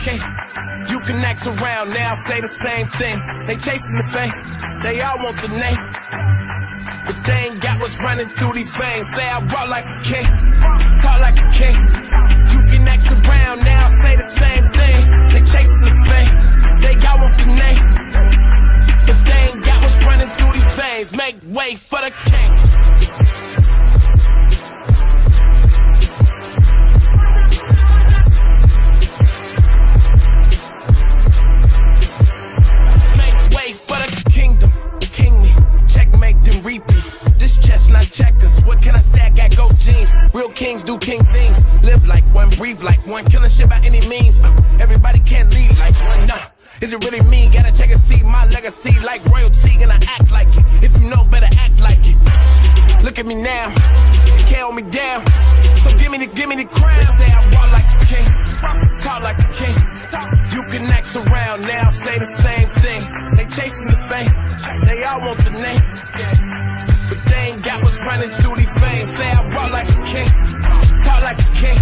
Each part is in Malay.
king. You can ask around now, say the same thing. They chasing the fame, they all want the name, but they ain't got what's running through these veins. Say I walk like a king, talk like a king. You can ask around now, say the same thing. They chasing the fame, they all want the name, but they ain't got what's running through these veins. Make way for the king. Checkers, what can I say? I got gold jeans. Real kings do king things. Live like one, breathe like one, killing shit by any means. Everybody can't lead like one, nah. Is it really me? Gotta check and see my legacy like royalty, and I act like it. If you know, better act like it. Look at me now, you can't hold me down. So give me the crown. They say I walk like a king, talk like a king. You can act around now, say the same thing. They chasing the fame, they all want the name, but they ain't got what's running through these veins. Say I walk like a king, talk like a king.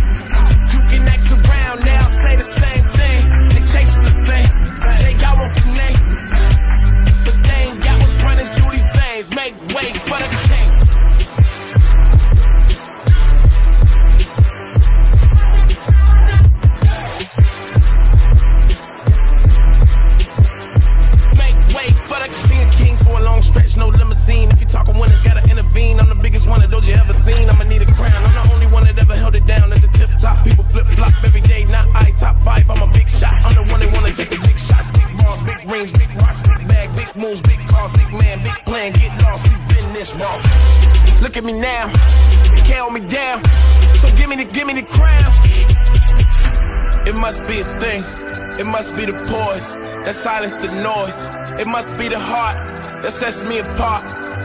You can act around now, say the same thing. They chasing the fame, they got want the name, but they ain't got what's running through these veins. Make way for the king. Make way for the king of kings for a long stretch, no limousine. If you talking winners, gotta intervene. I'm the biggest one of those you ever seen. I'ma need a crown. I'm the only one that ever held it down at the tip top. People flip flop every day, not I. Top 5, I'm a big shot. I'm the one that wanna take the big shots. Big balls, big rings, big rocks, big bag, big moves, big cars, big man, big plan. Get lost, we've been this wrong. Look at me now, you can't hold me down. So give me the crown. It must be a thing, it must be the poise that silence the noise. It must be the heart that sets me apart.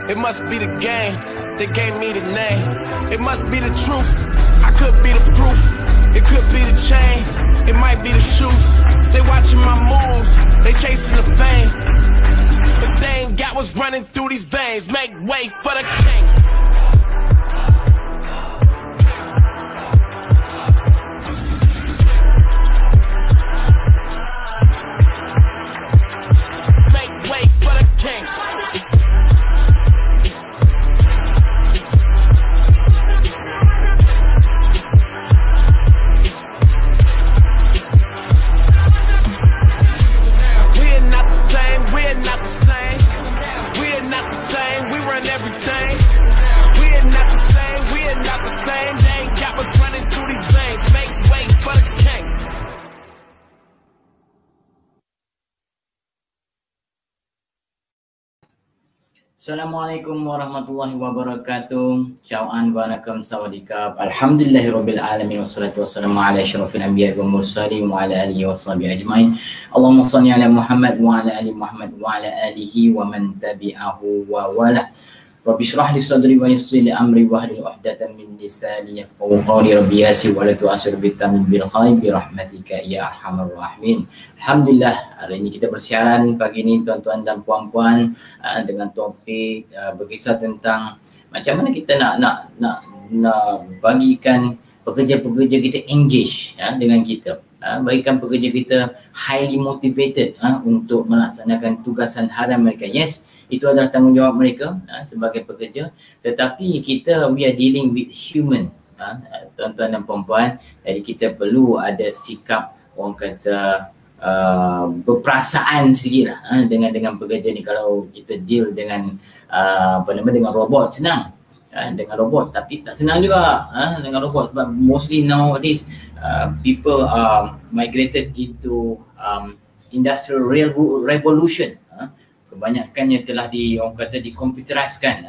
It must be the game that gave me the name. It must be the truth, I could be the proof. It could be the chain, it might be the shoes. They watching my moves, they chasing the fame, but they ain't got what's running through these veins. Make way for the king. Assalamualaikum warahmatullahi wabarakatuh. Ciao-an, wanakum, sawadikap. Alhamdulillahirabbil alamin wassalatu wassalamu ala asyrafil anbiya'i wal mursalin wa ala alihi washabihi ajmain. Allahumma shalli ala Muhammad wa ala ali Muhammad wa ala alihi wa man tabi'ahu wa wala. Rabbi shrah li sadri wa yassir li amri wa hlul 'uqdatam min lisani yafqahu qawli. Rabbi yassir wa la tu'assir bitamim bil khair bi rahmatika ya arhamar rahimin. Alhamdulillah, hari ini kita bersiaran pagi ini tuan-tuan dan puan-puan dengan topik berkisah tentang macam mana kita nak bagikan pekerja-pekerja kita engage dengan kita. Bagikan pekerja kita highly motivated untuk melaksanakan tugasan harian mereka. Yes, itu adalah tanggungjawab mereka sebagai pekerja, tetapi we are dealing with human, tuan-tuan dan puan-puan. Jadi kita perlu ada sikap, orang kata, berperasaan sedikit dengan pekerja ni. Kalau kita deal dengan dengan robot senang, dengan robot, tapi tak senang juga dengan robot, sebab mostly nowadays people are migrated into industrial revolution. Kebanyakannya telah dikomputeriskan,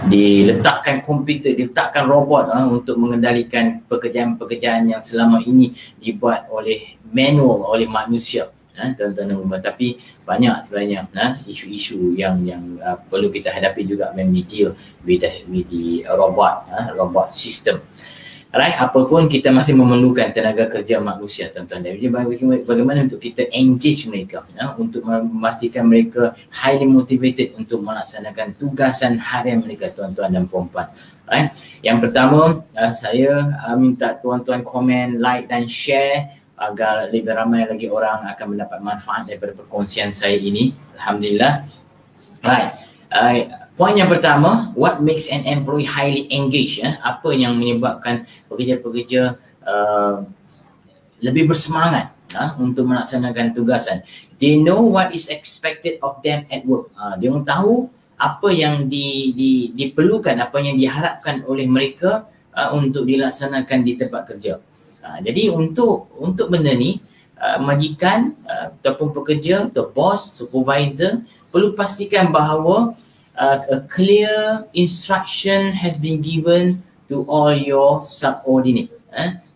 diletakkan komputer, diletakkan robot untuk mengendalikan pekerjaan-pekerjaan yang selama ini dibuat oleh manual, oleh manusia, tuan-tuan dan puan-puan. Tapi banyak sebenarnya isu-isu yang perlu kita hadapi juga when we deal with the robot system. Alright, apapun kita masih memerlukan tenaga kerja manusia, tuan-tuan. Jadi bagaimana untuk kita engage mereka, untuk memastikan mereka highly motivated untuk melaksanakan tugasan harian mereka, tuan-tuan dan puan-puan. Alright, yang pertama saya minta tuan-tuan komen, like dan share agar lebih ramai lagi orang akan mendapat manfaat daripada perkongsian saya ini. Alhamdulillah. Right. Poin yang pertama, what makes an employee highly engaged? Apa yang menyebabkan pekerja-pekerja lebih bersemangat untuk melaksanakan tugasan? They know what is expected of them at work. Dia orang tahu apa yang diperlukan, apa yang diharapkan oleh mereka untuk dilaksanakan di tempat kerja. Jadi untuk benda ni, majikan ataupun pekerja atau bos, supervisor perlu pastikan bahawa a clear instruction has been given to all your subordinate,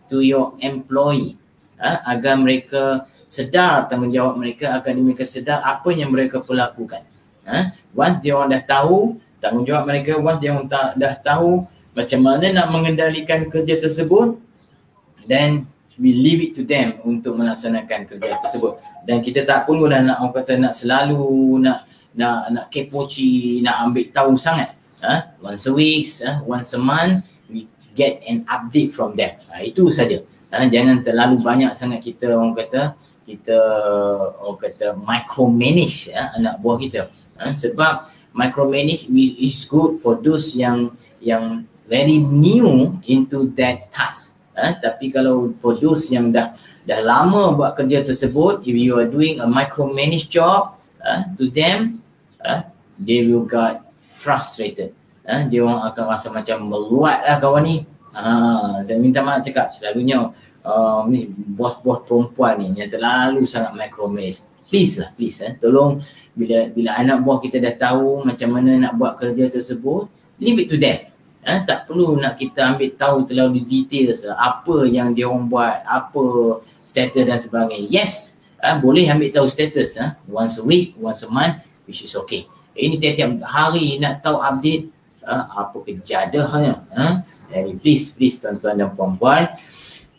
to your employee, agar mereka sedar tanggungjawab mereka, agar mereka sedar apa yang mereka perlu lakukan. Once dia orang dah tahu tanggungjawab mereka, once dia orang dah tahu macam mana nak mengendalikan kerja tersebut, then we leave it to them untuk melaksanakan kerja tersebut. Dan kita tak perlulah nak orang kata nak selalu nak kepoci, nak ambil tahu sangat. Once a week, once a month, we get an update from them. Itu saja. Jangan terlalu banyak sangat kita orang kata micromanage anak buah kita. Sebab micromanage is good for those yang very new into that task. Tapi kalau for those yang dah lama buat kerja tersebut, if you are doing a micromanage job to them, they will get frustrated. Dia orang akan rasa macam meluat lah kawan ni. Saya minta maaf cakap, selalunya ni bos-bos perempuan ni yang terlalu sangat micromanage. Please lah, tolong bila anak buah kita dah tahu macam mana nak buat kerja tersebut, leave it to them. Tak perlu nak kita ambil tahu terlalu details apa yang dia orang buat, apa status dan sebagainya. Yes, boleh ambil tahu status once a week, once a month, which is okay. Ini tiap-tiap hari nak tahu update, apa kejadahnya. Jadi please tuan-tuan dan puan-puan.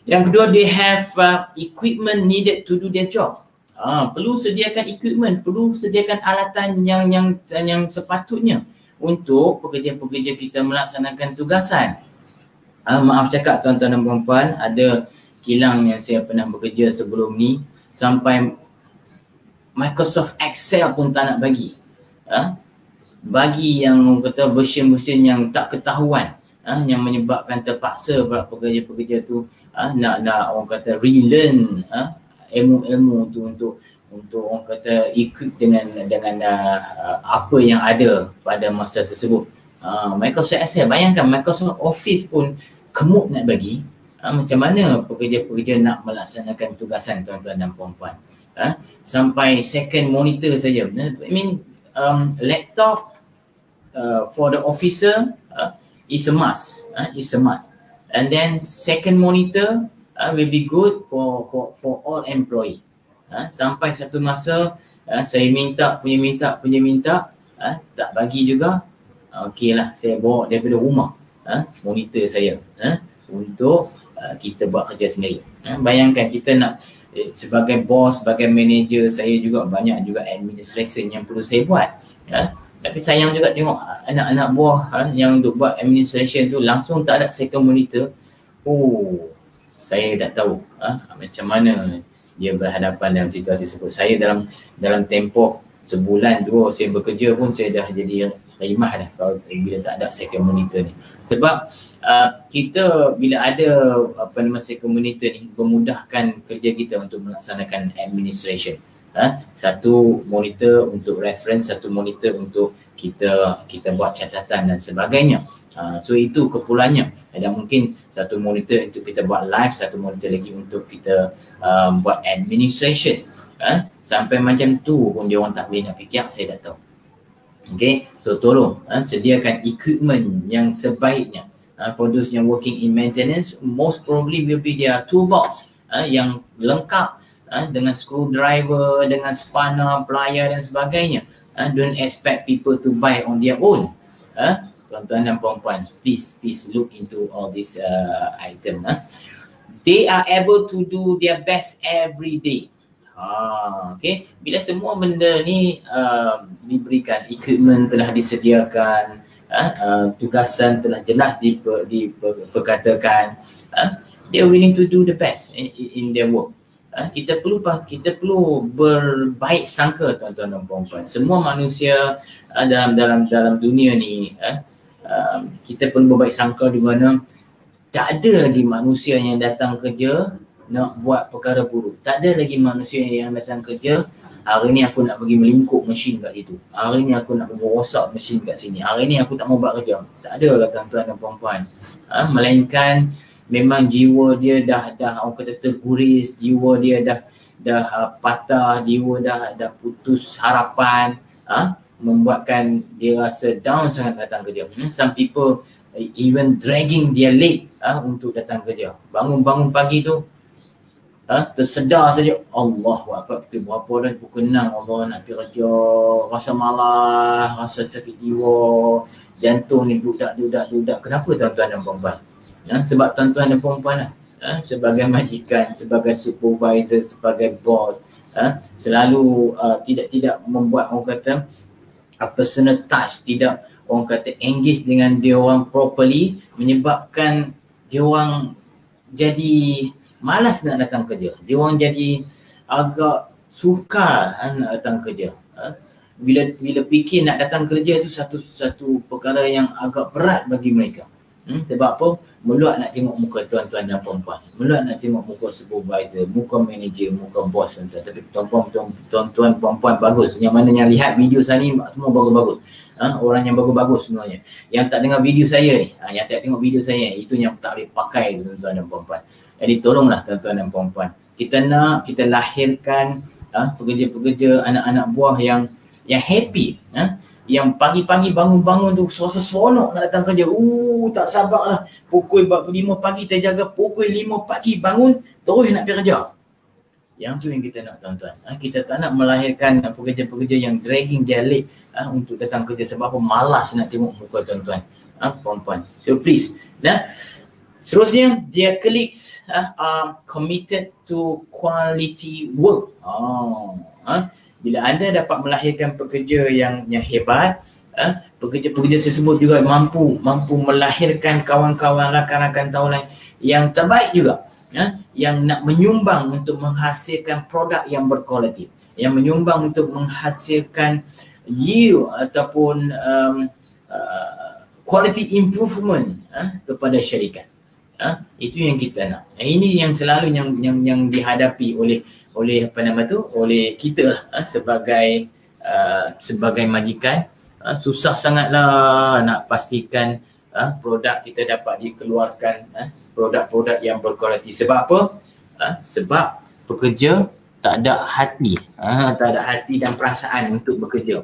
Yang kedua, they have equipment needed to do their job. Perlu sediakan equipment, perlu sediakan alatan yang sepatutnya untuk pekerja-pekerja kita melaksanakan tugasan. Maaf cakap tuan-tuan dan puan-puan, ada kilang yang saya pernah bekerja sebelum ni, sampai Microsoft Excel pun tak nak bagi. Bagi yang kata version-version yang tak ketahuan, yang menyebabkan terpaksa para pekerja-pekerja tu nak orang kata relearn ilmu-ilmu tu untuk orang kata equip dengan apa yang ada pada masa tersebut. Microsoft Excel, bayangkan Microsoft Office pun kemuk nak bagi, macam mana pekerja-pekerja nak melaksanakan tugasan tuan-tuan dan puan-puan. Sampai second monitor saja. I mean laptop for the officer is a must. And then second monitor will be good for all employee. Sampai satu masa saya minta, tak bagi juga. Okey lah, saya bawa daripada rumah monitor saya untuk kita buat kerja sendiri. Bayangkan kita nak sebagai bos, sebagai manager, saya juga banyak juga administration yang perlu saya buat. Tapi sayang juga tengok anak-anak buah yang untuk buat administration tu langsung tak ada second monitor. Saya tak tahu macam mana dia berhadapan dalam situasi tersebut. Saya dalam tempoh sebulan dua saya bekerja pun saya dah jadi rimah dah kalau bila tak ada second monitor ni. Sebab kita bila ada second monitor ni memudahkan kerja kita untuk melaksanakan administration. Satu monitor untuk reference, satu monitor untuk kita buat catatan dan sebagainya. So itu keperluannya. Dan mungkin satu monitor untuk kita buat live, satu monitor lagi untuk kita buat administration. Sampai macam tu pun dia orang tak boleh nak fikir, saya tak tahu. Okay, so tolong sediakan equipment yang sebaiknya. For those yang working in maintenance, most probably will be their toolbox yang lengkap dengan screwdriver, dengan spanner, plier dan sebagainya. Don't expect people to buy on their own. Tuan-tuan dan puan-puan, please look into all these item. They are able to do their best every day. Okay, bila semua benda ni diberikan, equipment telah disediakan, tugasan telah jelas diperkatakan, they are willing to do the best in their work. kita perlu berbaik sangka tuan-tuan dan puan-puan. Semua manusia dalam dunia ni kita perlu berbaik sangka di mana tak ada lagi manusia yang datang kerja nak buat perkara buruk. Tak ada lagi manusia yang datang kerja, hari ni aku nak pergi melingkup mesin kat situ, hari ni aku nak pergi rosak mesin kat sini, hari ni aku tak mau buat kerja. Tak ada lah tuan-tuan dan puan-puan. Melainkan memang jiwa dia dah orang kata terguris, jiwa dia dah patah, jiwa dah putus harapan, membuatkan dia rasa down sangat datang kerja. Some people even dragging their leg untuk datang kerja. Bangun pagi tu tersedar saja, Allahuakbar, kita berapa dah pukul 6, Allah nak pergi kerja, rasa malas, rasa sakit jiwa, jantung ni dudak. Kenapa tuan-tuan dan puan-puan? Sebab tuan-tuan dan puan-puan sebagai majikan, sebagai supervisor, sebagai boss, selalu tidak membuat orang kata personal touch, tidak orang kata engage dengan dia orang properly, menyebabkan dia orang jadi malas nak datang kerja. Dia orang jadi agak sukar nak datang kerja. Bila fikir nak datang kerja tu satu perkara yang agak berat bagi mereka. Sebab apa? Meluat nak tengok muka tuan-tuan dan puan-puan, meluat nak tengok muka supervisor, muka manager, muka bos tuan-tuan. Tapi tuan-tuan puan-puan bagus. Yang mana yang lihat video saya ni semua bagus-bagus. Orang yang bagus-bagus sebenarnya. Yang tak dengar video saya ni, yang tak tengok video saya, itu yang tak boleh pakai tuan-tuan dan puan-puan. Jadi tolonglah tuan-tuan dan puan-puan. Kita lahirkan pekerja-pekerja, anak-anak buah yang happy, yang pagi-pagi bangun-bangun tu rasa seronok nak datang kerja. Tak sabarlah. Pukul 5 pagi terjaga, pukul 5 pagi bangun terus nak pergi kerja. Yang tu yang kita nak tuan-tuan. Kita tak nak melahirkan pekerja-pekerja yang dragging their leg untuk datang kerja sebab apa? Malas nak tengok muka tuan-tuan, puan-puan. So please, seterusnya, their colleagues are committed to quality work. Bila anda dapat melahirkan pekerja yang hebat, pekerja-pekerja tersebut juga mampu melahirkan kawan-kawan, rakan-rakan tahunan yang terbaik juga, yang nak menyumbang untuk menghasilkan produk yang berkualiti, yang menyumbang untuk menghasilkan yield ataupun quality improvement kepada syarikat. Itu yang kita nak. Ini yang selalu yang dihadapi oleh oleh kita sebagai majikan. Susah sangatlah nak pastikan produk kita dapat dikeluarkan, produk-produk yang berkualiti. Sebab apa? Sebab pekerja tak ada hati, dan perasaan untuk bekerja.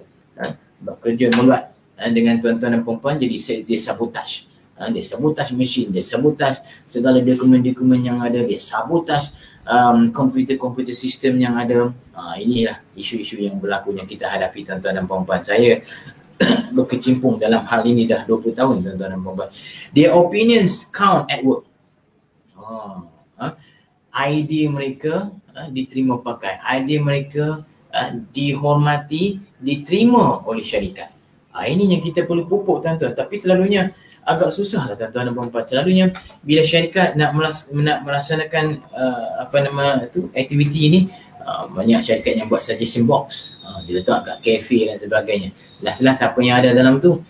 Sebab kerja meluat dengan tuan-tuan dan perempuan, jadi dia sabotaj. Dia sabotaj mesin, dia sabotaj segala dokumen-dokumen yang ada, dia sabotaj komputer sistem yang ada. Inilah isu-isu yang berlaku yang kita hadapi tuan-tuan dan perempuan. Saya berkecimpung dalam hal ini dah 20 tahun tuan-tuan dan perempuan. Their opinions count at work. Idea mereka diterima pakai, idea mereka dihormati, diterima oleh syarikat. Ini yang kita perlu pupuk tuan-tuan. Tapi selalunya agak susah lah tuan-tuan dan perempuan. Selalunya bila syarikat nak melaksanakan aktiviti ini, banyak syarikat yang buat suggestion box, dia letak kat kafe dan sebagainya. Last apa yang ada dalam tu,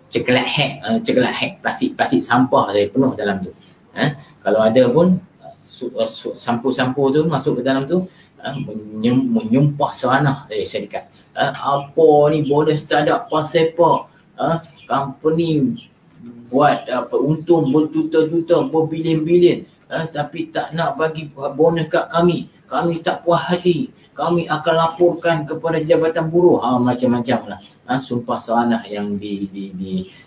coklat hack, plastik sampah saya penuh dalam tu. Kalau ada pun sampul-sampul tu masuk ke dalam tu, menyumpah seranah dari syarikat. Apa ni bonus tak ada, pasal apa? Company buat untung berjuta-juta, berbilion-bilion, tapi tak nak bagi bonus kat kami tak puas hati, kami akan laporkan kepada Jabatan Buruh. Macam-macam lah sumpah seranah yang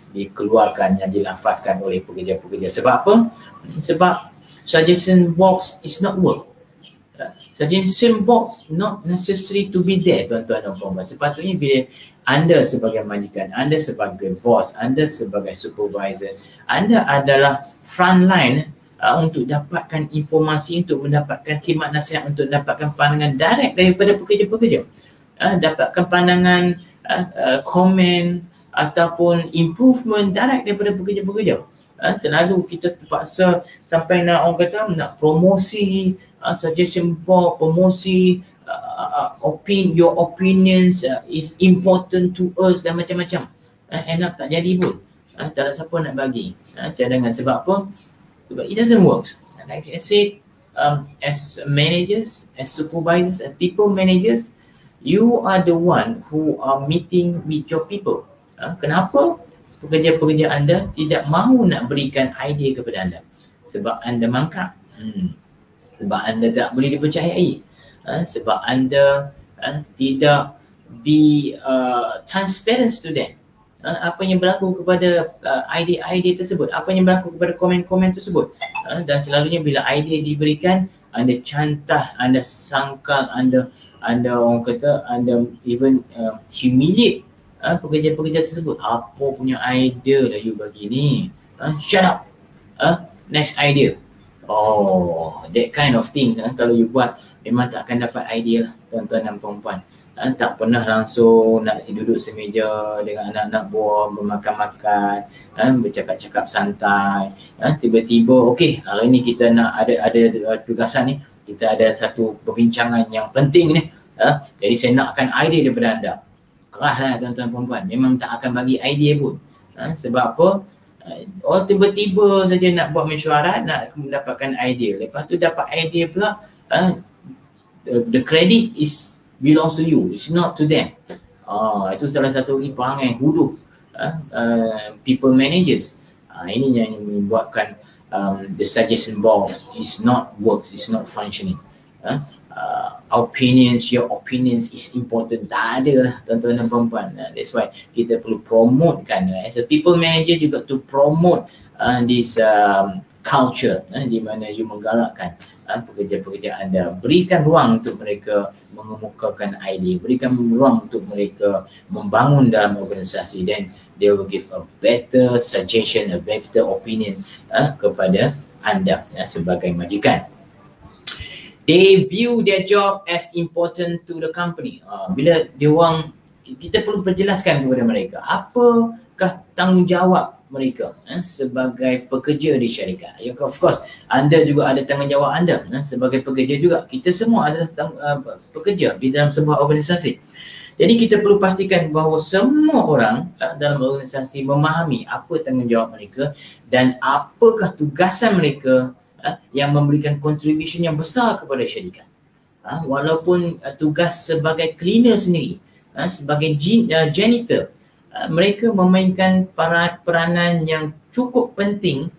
dikeluarkan, yang dilafazkan oleh pekerja-pekerja. Sebab apa? Sebab suggestion box is not work. Suggestion box not necessary to be there tuan-tuan dan puan-puan. Sepatutnya bila anda sebagai majikan, anda sebagai bos, anda sebagai supervisor, anda adalah front line untuk dapatkan informasi, untuk mendapatkan khidmat nasihat, untuk dapatkan pandangan direct daripada pekerja-pekerja. Dapatkan pandangan, komen ataupun improvement direct daripada pekerja-pekerja. Selalu kita terpaksa sampai nak orang kata nak promosi suggestion board, promosi, your opinions is important to us dan macam-macam. End up tak jadi pun. Tak ada siapa nak bagi cadangan. Sebab apa? Sebab it doesn't work. Like I said, as managers, as supervisors, as people managers, you are the one who are meeting with your people. Kenapa pekerja-pekerja anda tidak mahu nak berikan idea kepada anda? Sebab anda mangkap. Sebab anda tak boleh dipercayai. Sebab anda tidak be transparent to them. Apa yang berlaku kepada idea-idea tersebut, apa yang berlaku kepada komen-komen tersebut. Dan selalunya bila idea diberikan, anda cantah, anda sangkal, anda orang kata, anda even humiliate pekerja-pekerja tersebut. Apa punya idea dah you bagi ni? Shut up. Next idea. Oh, that kind of thing. Kalau you buat, memang tak akan dapat idea lah, tuan-tuan dan puan-puan. Tak pernah langsung nak duduk semeja dengan anak-anak buah, bermakan-makan, bercakap-cakap santai. Tiba-tiba, okey, hari ni kita nak ada tugasan ni, kita ada satu perbincangan yang penting ni. Jadi saya nakkan idea daripada anda. Keraslah tuan-tuan puan-puan, memang tak akan bagi idea pun. Sebab apa? Tiba-tiba saja nak buat mesyuarat, nak mendapatkan idea. Lepas tu dapat idea pula, the credit belongs to you, it's not to them. Itu salah satu perangai huluh people managers. Ini yang membuatkan the suggestion box is not works, it's not functioning. Your opinions is important. Tak ada lah tuan-tuan dan puan-puan. That's why kita perlu promotekan, as a people manager juga to promote this culture di mana you menggalakkan pekerja-pekerja anda, berikan ruang untuk mereka mengemukakan idea, berikan ruang untuk mereka membangun dalam organisasi, then they will give a better suggestion, a better opinion kepada anda sebagai majikan. They view their job as important to the company. Bila dia orang, kita perlu perjelaskan kepada mereka apakah tanggungjawab mereka sebagai pekerja di syarikat. Of course, anda juga ada tanggungjawab anda sebagai pekerja juga. Kita semua adalah pekerja di dalam sebuah organisasi. Jadi kita perlu pastikan bahawa semua orang dalam organisasi memahami apa tanggungjawab mereka dan apakah tugasan mereka yang memberikan contribution yang besar kepada syarikat. Walaupun tugas sebagai cleaner sendiri, sebagai janitor, mereka memainkan peranan yang cukup penting,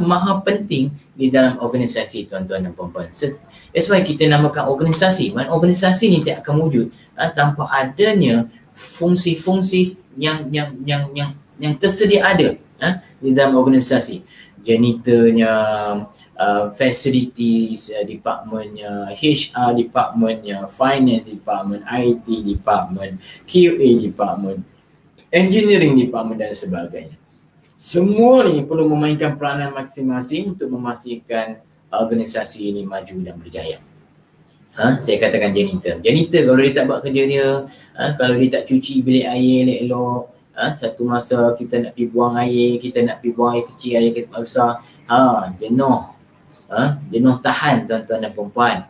maha penting di dalam organisasi, tuan-tuan dan puan-puan. That's why kita namakan organisasi. Organisasi ni tidak akan wujud tanpa adanya fungsi-fungsi yang tersedia ada di dalam organisasi. Janitornya, facilities departmentnya, HR departmentnya, finance department, IT department, QA department, engineering department dan sebagainya. Semua ni perlu memainkan peranan masing-masing untuk memastikan organisasi ini maju dan berjaya. Saya katakan janitor. Janitor kalau dia tak buat kerja dia, kalau dia tak cuci bilik air elok-elok, satu masa kita nak pergi buang air, kita nak pergi buang air kecil, air besar, jenuh tahan tuan-tuan dan perempuan.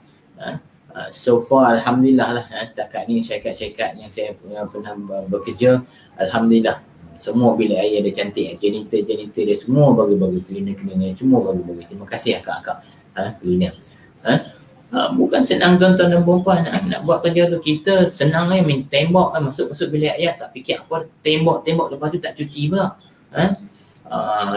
So far alhamdulillah lah, setakat ni syarikat-syarikat yang saya pernah bekerja, alhamdulillah semua bilik air ada cantik, janitor dia semua bagus-bagus, cleaner semua bagus-bagus. Terima kasih akak-akak cleaner. Bukan senang tuan-tuan dan perempuan nak buat kerja tu. Kita senang main tembok masuk bilik air, tak fikir apa tembok lepas tu tak cuci pula.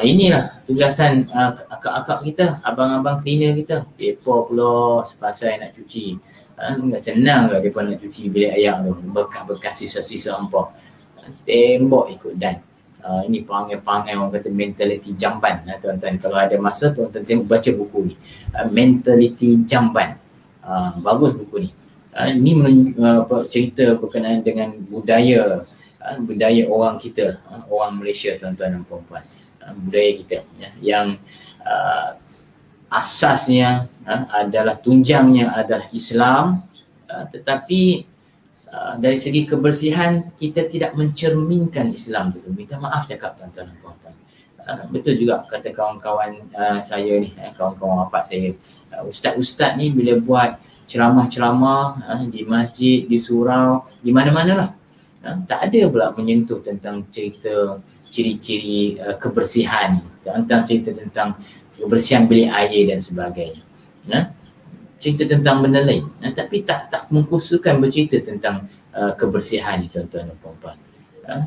Inilah tugasan akak-akak kita, abang-abang cleaner kita. Mereka pula sepasal nak cuci. Enggak senang ke mereka nak cuci bilik air tu, bekas-bekas sisa-sisa empah. Tembok ikut dan. Ini perangai-perangai orang kata mentality jamban. Tuan-tuan, kalau ada masa tuan-tuan tengok baca buku ni. Mentality jamban. Bagus buku ni. Ini cerita berkenaan dengan budaya orang kita, orang Malaysia, tuan-tuan dan puan-puan. Budaya kita yang asasnya adalah, tunjangnya adalah Islam, tetapi dari segi kebersihan kita tidak mencerminkan Islam tersebut. Minta maaf cakap tuan-tuan dan puan-puan. Betul juga kata kawan-kawan saya ni, kawan-kawan rapat saya. Ustaz-ustaz ni bila buat ceramah-ceramah di masjid, di surau, di mana-mana lah, tak ada pula menyentuh tentang cerita ciri-ciri kebersihan, tentang cerita tentang kebersihan bilik air dan sebagainya. Cerita tentang benda lain, tapi tak mengkhususkan bercerita tentang kebersihan ni, tuan-tuan dan puan-puan.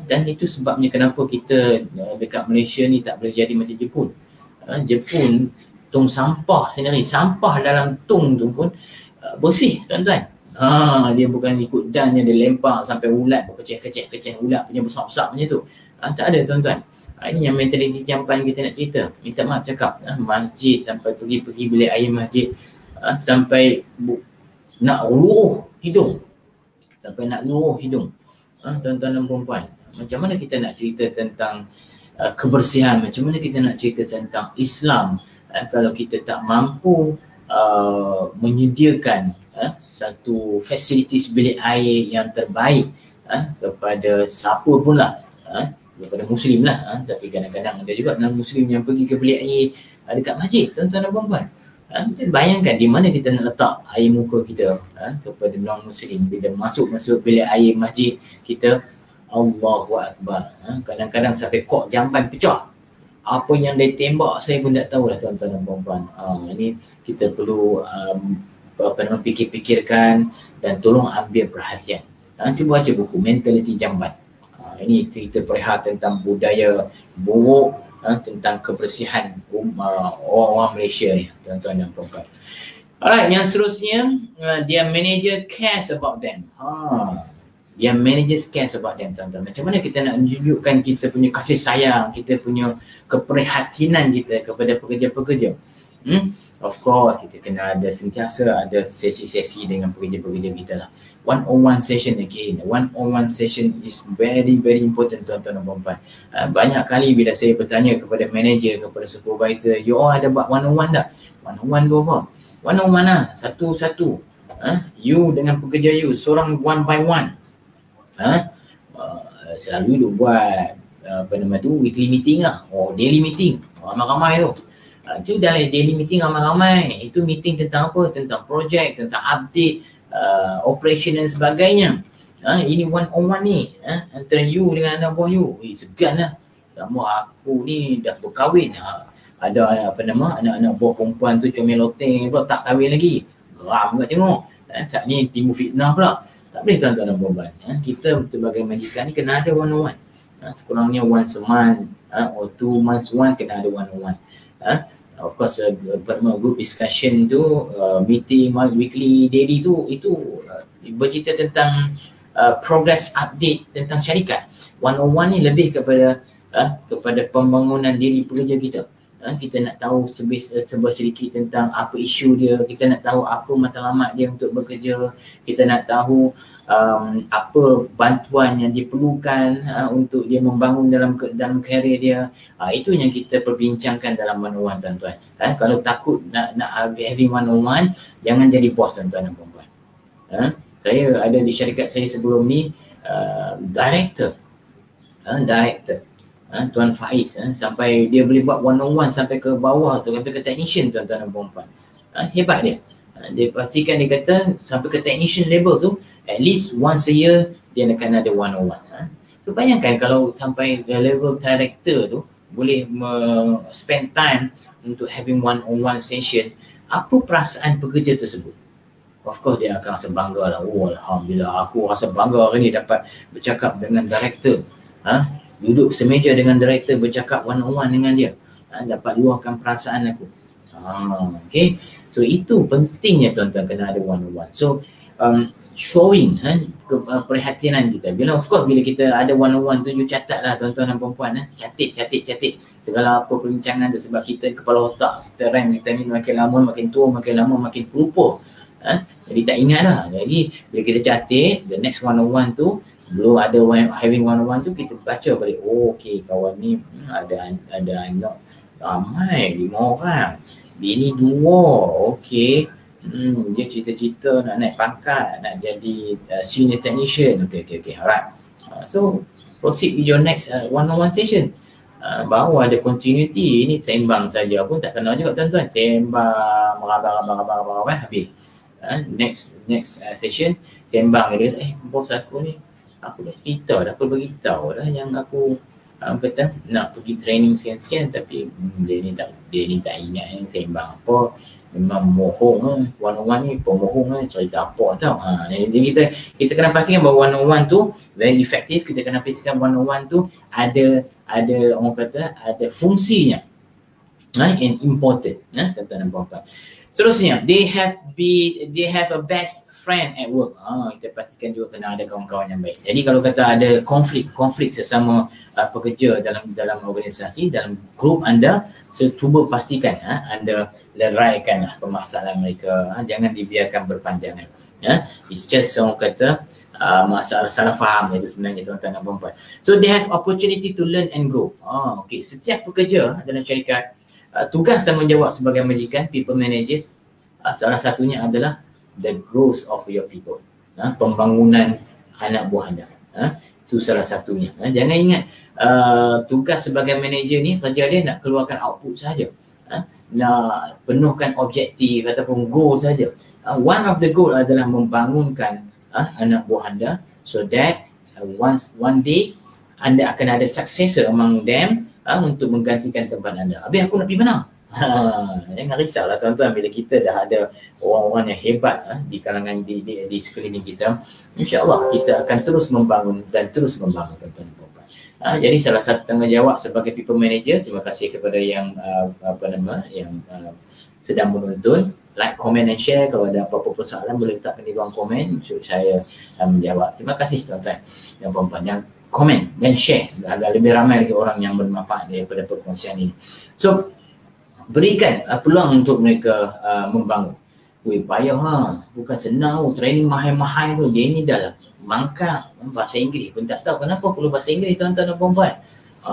Dan itu sebabnya kenapa kita dekat Malaysia ni tak boleh jadi macam Jepun. Jepun tong sampah sendiri, sampah dalam tong tu pun bersih, tuan-tuan. Dia bukan ikut dan dia lempar sampai ulat kecil-kecil ulat punya besar-besar macam tu. Tak ada, tuan-tuan. Ini yang mentaliti jampan kita nak cerita. Minta maaf cakap, masjid sampai pergi bilik air masjid, sampai nak luruh hidung. Tuan-tuan dan puan-puan, macam mana kita nak cerita tentang kebersihan, macam mana kita nak cerita tentang Islam kalau kita tak mampu menyediakan satu fasilitis bilik air yang terbaik kepada siapa pun lah, kepada Muslim lah, tapi kadang-kadang ada juga non-Muslim yang pergi ke bilik air dekat masjid, tuan-tuan dan puan-puan. Bayangkan di mana kita nak letak air muka kita kepada non-Muslim bila masuk bilik air masjid kita. Allahu Akbar. Kadang-kadang sampai kok jamban pecah. Apa yang dia tembak saya pun tak tahulah, tuan-tuan dan puan-puan. Ini kita perlu fikir-fikirkan dan tolong ambil perhatian. Cuba baca buku Mentaliti Jamban. Ini cerita perihal tentang budaya buruk tentang kebersihan orang Malaysia ni, tuan-tuan dan puan-puan. Alright, yang seterusnya, their manager cares about them. Their managers cares about them, tuan-tuan. Macam mana kita nak menunjukkan kita punya kasih sayang, kita punya keprihatinan kita kepada pekerja-pekerja. Of course, kita kena sentiasa ada sesi-sesi dengan pekerja-pekerja kita lah. One-on-one session again. One-on-one session is very, very important, tuan-tuan dan puan-puan. Banyak kali bila saya bertanya kepada manager, kepada supervisor, you all ada buat one-on-one tak? One-on-one tu apa? One-on-one lah, satu-satu. You dengan pekerja you, seorang one by one. Selalu tu buat weekly meeting lah, daily meeting, ramai-ramai tu. Itu dalam daily meeting ramai-ramai. Itu meeting tentang apa? Tentang projek, tentang update, operation dan sebagainya. Ini one on one ni, antara you dengan anak buah you. Segan lah. Lama aku ni dah berkahwin. Ada anak-anak buah perempuan tu comel loteng pula tak kahwin lagi. Geram kat tengok. Saat ni timbul fitnah pula. Tak boleh, tuan-tuan dan puan-puan. Kita sebagai majikan ni kena ada one on one. Sekurangnya once a month or 2 months one kena ada one on one. Of course, group discussion tu, meeting weekly, daily tu, itu bercerita tentang progress update tentang syarikat. One on one ni lebih kepada pembangunan diri pekerja kita. Kita nak tahu sedikit tentang apa isu dia, kita nak tahu apa matlamat dia untuk bekerja, kita nak tahu apa bantuan yang diperlukan untuk dia membangun dalam karier dia. Itu yang kita perbincangkan dalam one on one, tuan-tuan. Kalau takut nak having one on one, jangan jadi bos, tuan-tuan dan puan-puan. Saya ada di syarikat saya sebelum ni director Tuan Faiz, sampai dia boleh buat one on one sampai ke bawah tu, sampai ke technician, tuan-tuan dan puan-puan. Hebat dia. Dia pastikan, dia kata sampai ke technician level tu at least once a year dia akan ada one on one. So bayangkan kalau sampai level director tu boleh spend time untuk having one on one session, apa perasaan pekerja tersebut? Of course dia akan rasa bangga lah. Alhamdulillah, aku rasa bangga hari ni dapat bercakap dengan director. Duduk semeja dengan director, bercakap one on one dengan dia, dapat luahkan perasaan aku. Okay, so itu pentingnya, tuan-tuan, kena ada one on one. So showing perhatian kita. Of course bila kita ada one on one tu, you catat lah, tuan-tuan dan puan-puan. Catit segala apa perbincangan tu, sebab kita kepala otak kita kita ni makin lama makin tua, makin lama makin terlupa. Jadi tak ingat lah. Jadi bila kita catit, the next one on one tu, belum ada having one on one tu, kita baca balik. Okay, kawan ni ada anak ramai, 5 orang, bini 2. Okay, dia cita-cita nak naik pangkat, nak jadi senior technician. Okay, alright. So proceed with your next one on one session. baru ada continuity. Ini sembang saja pun tak kenal juga tuan-tuan. Sembang, merabang, habis. Next session, sembang dia, bos aku ni, aku dah cerita dah, aku beritahu dah yang aku kata nak pergi training sekian-sekian, tapi dia ni tak ingat yang sembang apa. Memang mohong one-on-one ni, pemohong cerita apa tau. Jadi kita kena pastikan bahawa one-on-one tu very effective. Kita kena pastikan one-on-one tu ada orang kata ada fungsinya, and important, tuan-tuan dan puan-puan. Seterusnya, they have a best friend at work. Kita pastikan juga kena ada kawan-kawan yang baik. Jadi kalau kata ada konflik sesama pekerja dalam organisasi, dalam grup anda, cuba pastikan anda leraikanlah permasalahan mereka. Jangan dibiarkan berpanjangan. It's just orang kata masalah salah faham itu sebenarnya tuan-tuan dan puan-puan. So they have opportunity to learn and grow. Okay. Setiap pekerja dalam syarikat, tugas tanggungjawab sebagai majikan, people managers, salah satunya adalah the growth of your people, pembangunan anak buah anda. Itu salah satunya. Jangan ingat tugas sebagai manager ni kerja dia nak keluarkan output saja, nak penuhkan objektif ataupun goal saja. One of the goal adalah membangunkan anak buah anda, so that one day anda akan ada successor among them untuk menggantikan tempat anda. Habis aku nak pergi mana? Jangan risaulah tuan-tuan, bila kita dah ada orang-orang yang hebat di kalangan di sekeliling kita, insya-Allah kita akan terus membangun dan terus membangun tuan-tuan dan puan-puan. Jadi salah satu tanggungjawab sebagai people manager, terima kasih kepada yang sedang menonton, like, comment and share. Kalau ada apa-apa persoalan boleh letakkan di ruang komen, saya menjawab. Terima kasih tuan-tuan dan puan-puan yang komen dan share agar lebih ramai lagi orang yang bermanfaat daripada perkongsian ini. So berikan peluang untuk mereka membangun. Payah bukan senang training mahal-mahal tu. Dia ni dah lah mangkak bahasa Inggeris pun tak tahu kenapa perlu bahasa Inggeris tuan-tuan dan puan-puan.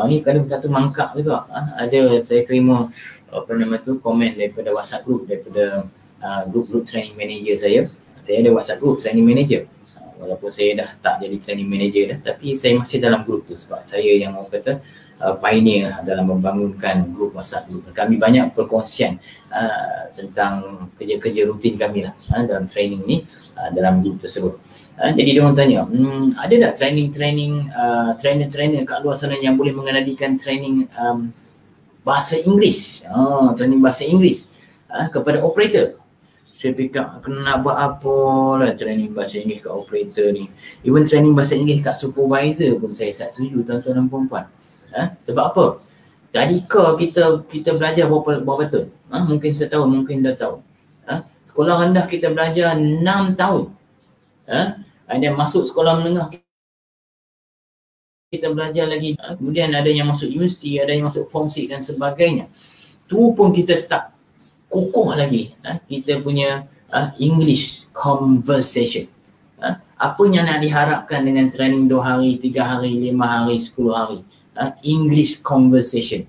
Ni kadang satu mangkak juga. Ada saya terima komen daripada WhatsApp group, daripada group training manager saya. Saya ada WhatsApp group training manager. Walaupun saya dah tak jadi training manager dah, tapi saya masih dalam grup tu sebab saya yang orang kata pioneer dalam membangunkan grup WhatsApp group. Kami banyak perkongsian tentang kerja-kerja rutin kami lah dalam training ni, dalam grup tersebut. Jadi dia orang tanya, ada tak trainer-trainer kat luar sana yang boleh mengenalikan training bahasa Inggeris, training bahasa Inggeris kepada operator? Saya fikir kena buat apa lah training bahasa Inggeris kat operator ni. Even training bahasa Inggeris kat supervisor pun saya tak setuju tuan-tuan dan puan-puan. Sebab apa? Tadika kita belajar berapa tahun? Mungkin setahun, mungkin 2 tahun. Sekolah rendah kita belajar 6 tahun. Ada masuk sekolah menengah kita belajar lagi. Kemudian ada yang masuk universiti, ada yang masuk form 6 dan sebagainya. Tu pun kita tak kukuh lagi kita punya English conversation. Apa yang nak diharapkan dengan training 2 hari, 3 hari, 5 hari, 10 hari English conversation?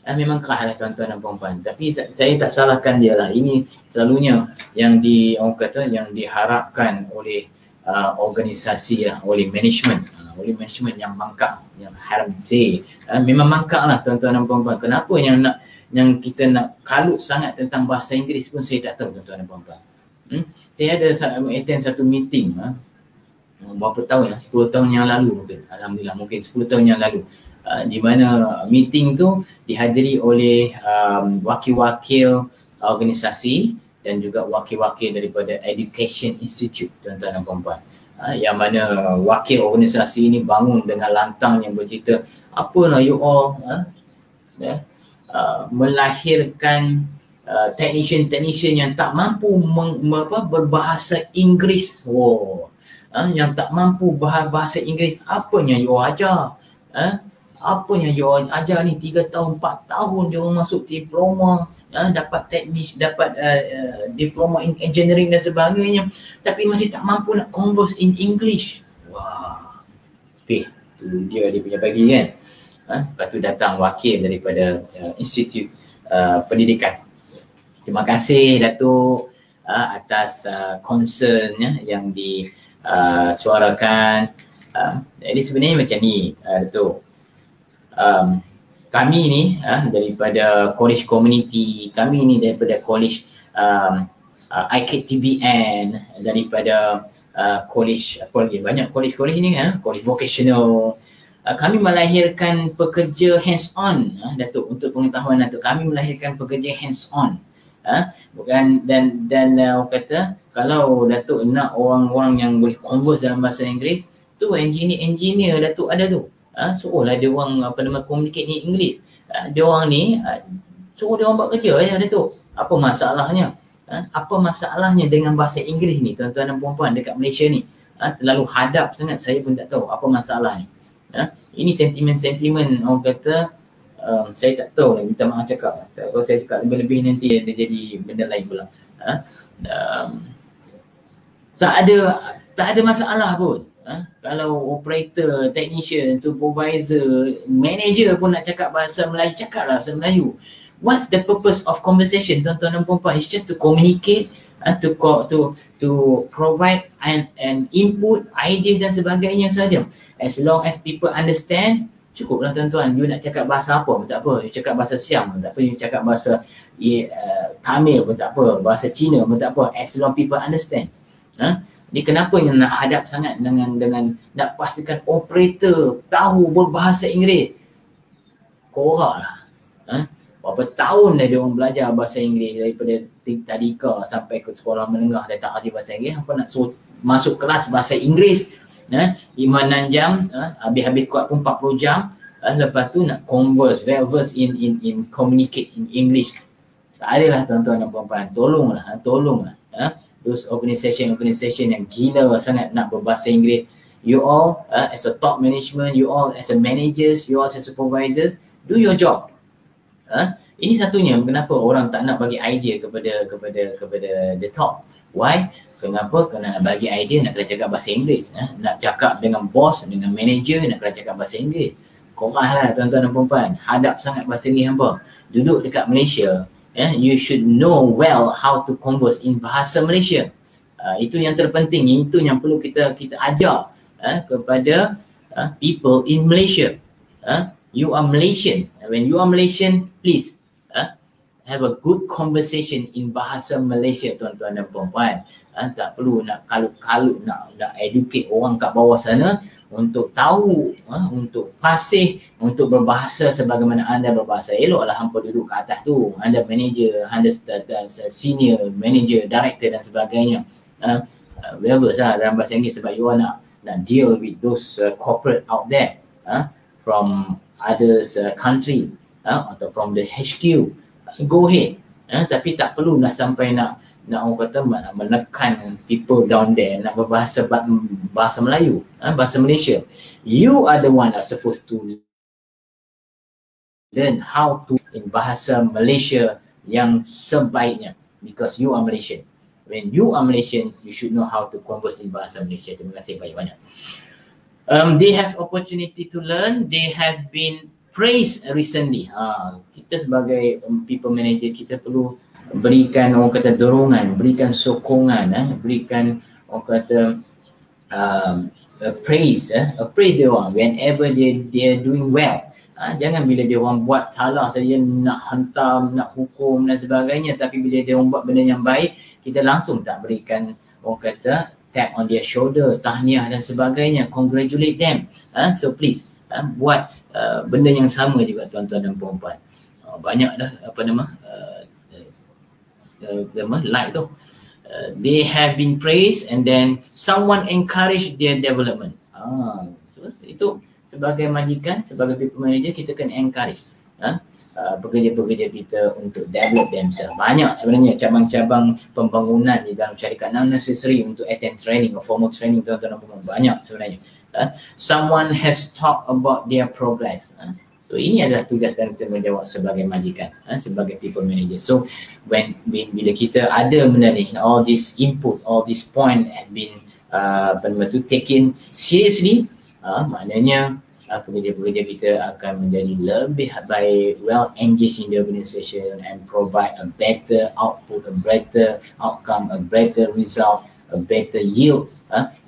Memang kerah lah tuan-tuan dan puan-puan. Tapi saya tak salahkan dia lah. Ini selalunya yang orang kata yang diharapkan oleh organisasi lah, oleh management yang mangkak, yang haram memang mangkak lah tuan-tuan dan puan-puan. Kenapa yang kita nak kalut sangat tentang bahasa Inggeris pun saya tak tahu tuan-tuan dan puan-puan. Saya ada attend satu meeting berapa tahun 10 tahun yang lalu mungkin. Alhamdulillah mungkin 10 tahun yang lalu. Di mana meeting tu dihadiri oleh wakil-wakil organisasi dan juga wakil-wakil daripada Education Institute tuan-tuan dan puan-puan. Yang mana wakil organisasi ini bangun dengan lantang yang bercerita, apalah you all melahirkan technician yang tak mampu berbahasa Inggeris. Yang tak mampu bahasa Inggeris, apa yang you ajar? Apa yang you ajar ni 3 tahun, 4 tahun dia orang masuk diploma, dapat diploma in engineering dan sebagainya, tapi masih tak mampu nak converse in English. Wah. Tu dia punya bagi kan. Lepas tu datang wakil daripada Institut Pendidikan. Terima kasih Datuk atas concern yang disuarakan. Jadi sebenarnya macam ni Datuk. kami ni daripada college community, kami ni daripada college IKTBN, daripada college apa lagi, banyak college ni college vocational. Kami melahirkan pekerja hands on, Datuk, untuk pengetahuan Datuk, kami melahirkan pekerja hands on. Bukan dan orang kata kalau Datuk nak orang-orang yang boleh converse dalam bahasa Inggeris tu, engineer Datuk ada tu. Suruhlah dia orang communicate in English. Dia orang ni suruh dia orang buat kerja ya Datuk. Apa masalahnya? Apa masalahnya dengan bahasa Inggeris ni tuan-tuan dan puan-puan dekat Malaysia ni? Terlalu hadap sangat, saya pun tak tahu apa masalahnya. Ini sentimen-sentimen orang kata saya tak tahu, minta maaf cakap. Kalau saya cakap lebih-lebih nanti dia jadi benda lain pula. Tak ada masalah pun. Kalau operator, technician, supervisor, manager pun nak cakap bahasa Melayu, cakaplah bahasa Melayu. What's the purpose of conversation, tuan-tuan dan puan-puan? It's just to communicate, to provide an input, ideas dan sebagainya saja. As long as people understand, cukuplah tuan-tuan. You nak cakap bahasa apa pun tak apa. You cakap bahasa Siam pun tak apa. You cakap bahasa Tamil pun tak apa. Bahasa Cina pun tak apa. As long people understand. Jadi kenapa yang nak hadap sangat dengan nak pastikan operator tahu berbahasa Inggeris? Korak lah. Berapa tahun dah dia orang belajar bahasa Inggeris, daripada tadika sampai ke sekolah menengah dia tak arti bahasa Inggeris. Apa nak suruh masuk kelas bahasa Inggeris 5-6 jam, habis-habis kuat pun 40 jam, lepas tu nak converse, well-versed in communicate in English. Tak adalah tuan-tuan dan puan-puan. Tolonglah. Those organisation yang gila sangat nak berbahasa Inggeris. You all as a top management, you all as a managers, you all as a supervisors, do your job. Ini satunya kenapa orang tak nak bagi idea kepada the top. Why? Kenapa? Kerana nak bagi idea nak kena cakap bahasa Inggeris. Nak cakap dengan bos, dengan manager, nak kena cakap bahasa Inggeris. Korahlah tuan-tuan dan puan-puan. Hadap sangat bahasa Inggeris hampa. Duduk dekat Malaysia, you should know well how to converse in bahasa Malaysia. Itu yang terpenting. Itu yang perlu kita ajar kepada people in Malaysia. You are Malaysian. When you are Malaysian, please have a good conversation in bahasa Malaysia, tuan-tuan dan puan-puan. Tak perlu nak kalut-kalut, nak educate orang kat bawah sana untuk tahu, untuk fasih, untuk berbahasa sebagaimana anda berbahasa. Eloklah hampa duduk kat atas tu. Anda manager, anda senior manager, director dan sebagainya. Whatever lah dalam bahasa Inggeris, sebab you nak deal with those corporate out there from others country atau from the HQ. Go ahead. Tapi tak perlu nak sampai nak orang kata menekan people down there nak berbahasa bahasa Melayu, bahasa Malaysia. You are the one that supposed to learn how to in bahasa Malaysia yang sebaiknya, because you are Malaysian. When you are Malaysian, you should know how to converse in bahasa Malaysia. Terima kasih banyak-banyak. They have opportunity to learn. They have been praised recently. Kita sebagai people manager, kita perlu berikan orang kata dorongan, berikan sokongan, berikan orang kata praise dia orang whenever they are doing well. Jangan bila dia orang buat salah saja nak hantam, nak hukum dan sebagainya, tapi bila dia orang buat benda yang baik, kita langsung tak berikan orang kata tap on their shoulder, tahniah dan sebagainya, congratulate them. So please buat benda yang sama juga tuan-tuan dan puan-puan. Banyak dah like tu. They have been praised and then someone encourage their development. So itu sebagai majikan, sebagai people manager, kita kena encourage pekerja-pekerja kita untuk develop themselves. Banyak sebenarnya cabang-cabang pembangunan di dalam syarikat, not necessary untuk attend training or formal training, tuan-tuan dan puan-puan. Banyak sebenarnya. Someone has talked about their progress. So ini adalah tugas dan tanggungjawab sebagai majikan, sebagai people manager. So bila kita ada benda ni, all this input, all this point have been taken seriously, maknanya pekerja-pekerja kita akan menjadi lebih baik, well engaged in the organisation and provide a better output, a better outcome, a better result, a better yield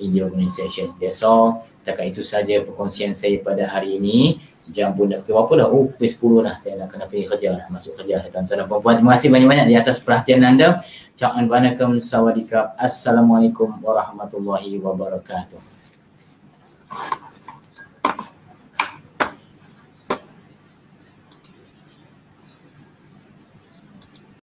in the organisation. That's all. Setakat itu saja perkongsian saya pada hari ini. Jam pun dah berapa dah? Oh, pukul 10 dah. Saya nak kena pergi kerja dah. Masuk kerja tuan-tuan dan puan-puan. Terima kasih banyak-banyak di atas perhatian anda. Ca'an Vanakkam Sawadikap. Assalamualaikum warahmatullahi wabarakatuh.